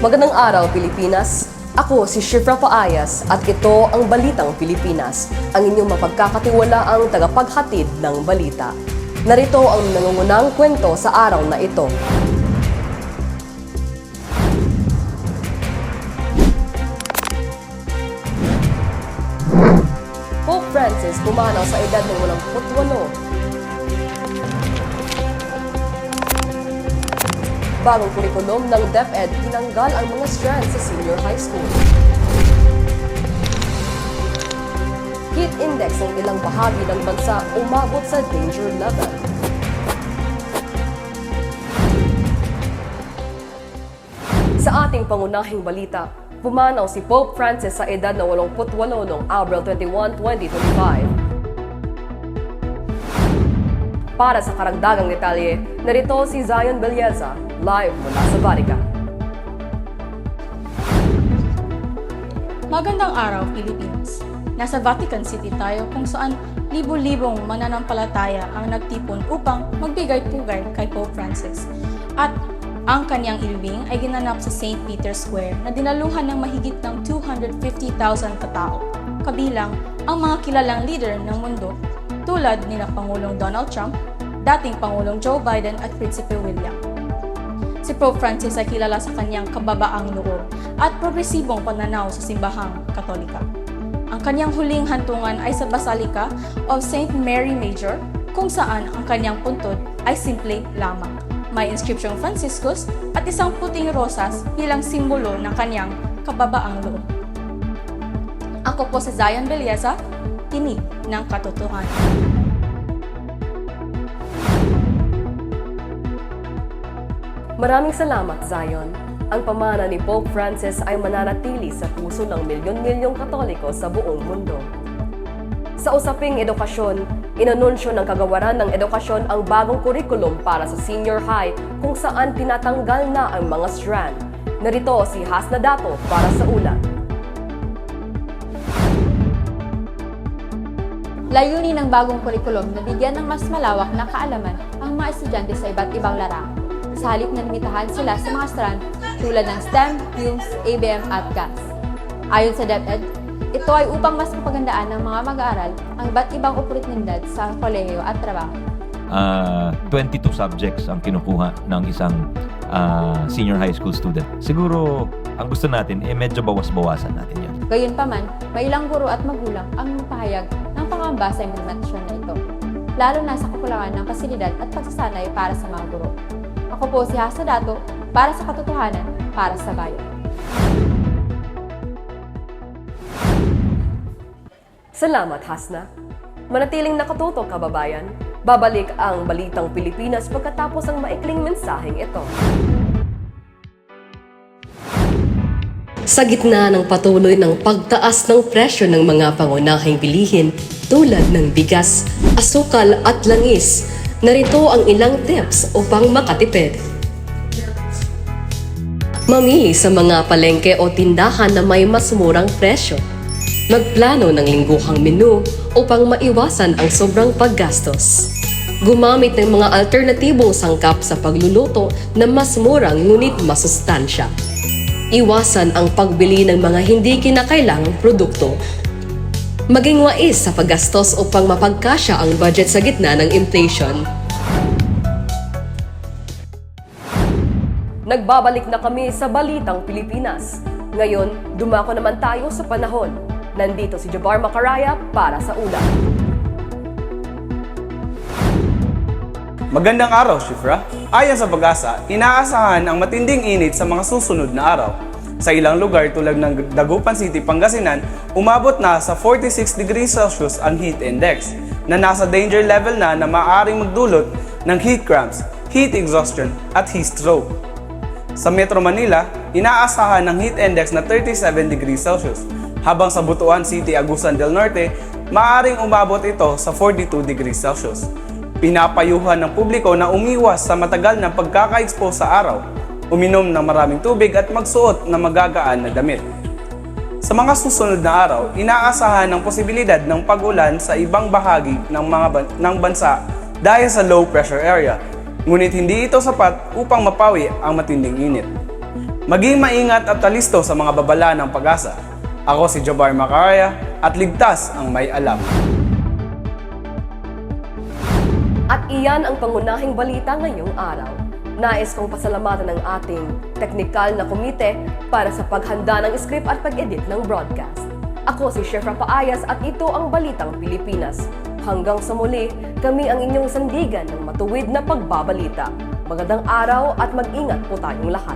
Magandang araw, Pilipinas! Ako si Shifra Paayas at ito ang Balitang Pilipinas, ang inyong mapagkakatiwalaang tagapaghatid ng balita. Narito ang nangungunang kwento sa araw na ito. Pope Francis pumanaw sa edad ng 88. Bagong kurikulum ng DepEd tinanggal ang mga strands sa senior high school. Heat index ng ilang bahagi ng bansa umabot sa danger level. Sa ating pangunahing balita, pumanaw si Pope Francis sa edad na 88 noong Abril 21, 2025. Para sa karagdagang detalye, narito si Zion Belleza, live mula sa Vatican. Magandang araw, Pilipinas! Nasa Vatican City tayo kung saan libo-libong mananampalataya ang nagtipon upang magbigay-pugay kay Pope Francis. At ang kanyang ilibing ay ginanap sa St. Peter's Square na dinaluhan ng mahigit ng 250,000 katao, kabilang ang mga kilalang leader ng mundo tulad nina Pangulong Donald Trump, dating Pangulong Joe Biden at Prinsipe William. Si Pope Francis ay kilala sa kanyang kababaang loob at progresibong pananaw sa simbahang Katolika. Ang kanyang huling hantungan ay sa Basilica of St. Mary Major, kung saan ang kanyang puntod ay simple lamang. May inscription Franciscus at isang puting rosas bilang simbolo ng kanyang kababaang loob. Ako po si Zion Belleza, tinig ng katotohanan. Maraming salamat, Zion. Ang pamana ni Pope Francis ay mananatili sa puso ng milyon-milyong Katoliko sa buong mundo. Sa usaping edukasyon, inanunsyo ng Kagawaran ng Edukasyon ang bagong kurikulum para sa senior high kung saan tinatanggal na ang mga strand. Narito si Hasna Dato para sa ulat. Layunin ng bagong kurikulum na bigyan ng mas malawak na kaalaman ang mga estudyante sa iba't ibang larangan. Sa halip na limitahan sila sa mga strand tulad ng STEM, FUMS, ABM at GAS. Ayon sa DepEd, ito ay upang mas mapagandaan ng mga mag-aaral ang iba't ibang oportunidad sa kolehiyo at trabaho. 22 subjects ang kinukuha ng isang senior high school student. Siguro, ang gusto natin, medyo bawas-bawasan natin yan. Gayunpaman, may ilang guro at magulang ang pahayag ng pangamba sa implementasyon na ito, lalo na sa kakulangan ng pasilidad at pagsasanay para sa mga guro. Ako po si Hasna Dato, para sa katotohanan, para sa bayan. Salamat, Hasna. Manatiling nakatutok, kababayan. Babalik ang Balitang Pilipinas pagkatapos ang maikling mensaheng ito. Sa gitna ng patuloy ng pagtaas ng presyo ng mga pangunahing bilihin tulad ng bigas, asukal at langis, narito ang ilang tips upang makatipid. Mamili sa mga palengke o tindahan na may mas murang presyo. Magplano ng lingguhang menu upang maiwasan ang sobrang paggastos. Gumamit ng mga alternatibong sangkap sa pagluluto na mas murang ngunit masustansya. Iwasan ang pagbili ng mga hindi kinakailangang produkto. Maging wais sa paggastos upang mapagkasya ang budget sa gitna ng inflation. Nagbabalik na kami sa Balitang Pilipinas. Ngayon, dumako naman tayo sa panahon. Nandito si Jabar Macaraya para sa ulat. Magandang araw, Shifra. Ayon sa Pag-asa, inaasahan ang matinding init sa mga susunod na araw. Sa ilang lugar tulad ng Dagupan City, Pangasinan, umabot na sa 46 degrees Celsius ang heat index, na nasa danger level na maaaring magdulot ng heat cramps, heat exhaustion at heat stroke. Sa Metro Manila, inaasahan ng heat index na 37 degrees Celsius, habang sa Butuan City, Agusan del Norte, maaaring umabot ito sa 42 degrees Celsius. Pinapayuhan ng publiko na umiwas sa matagal na pagkaka-expose sa araw, uminom ng maraming tubig at magsuot ng magagaan na damit. Sa mga susunod na araw, inaasahan ng posibilidad ng pag-ulan sa ibang bahagi ng bansa dahil sa low pressure area, ngunit hindi ito sapat upang mapawi ang matinding init. Maging maingat at talisto sa mga babala ng pag-asa. Ako si Jobar Macaraya at ligtas ang may alam. At iyan ang pangunahing balita ngayong araw. Nais kong pasalamatan ng ating teknikal na komite para sa paghanda ng script at pag-edit ng broadcast. Ako si Chef Paayas at ito ang Balitang Pilipinas. Hanggang sa muli, kami ang inyong sandigan ng matuwid na pagbabalita. Magandang araw at mag-ingat po tayong lahat.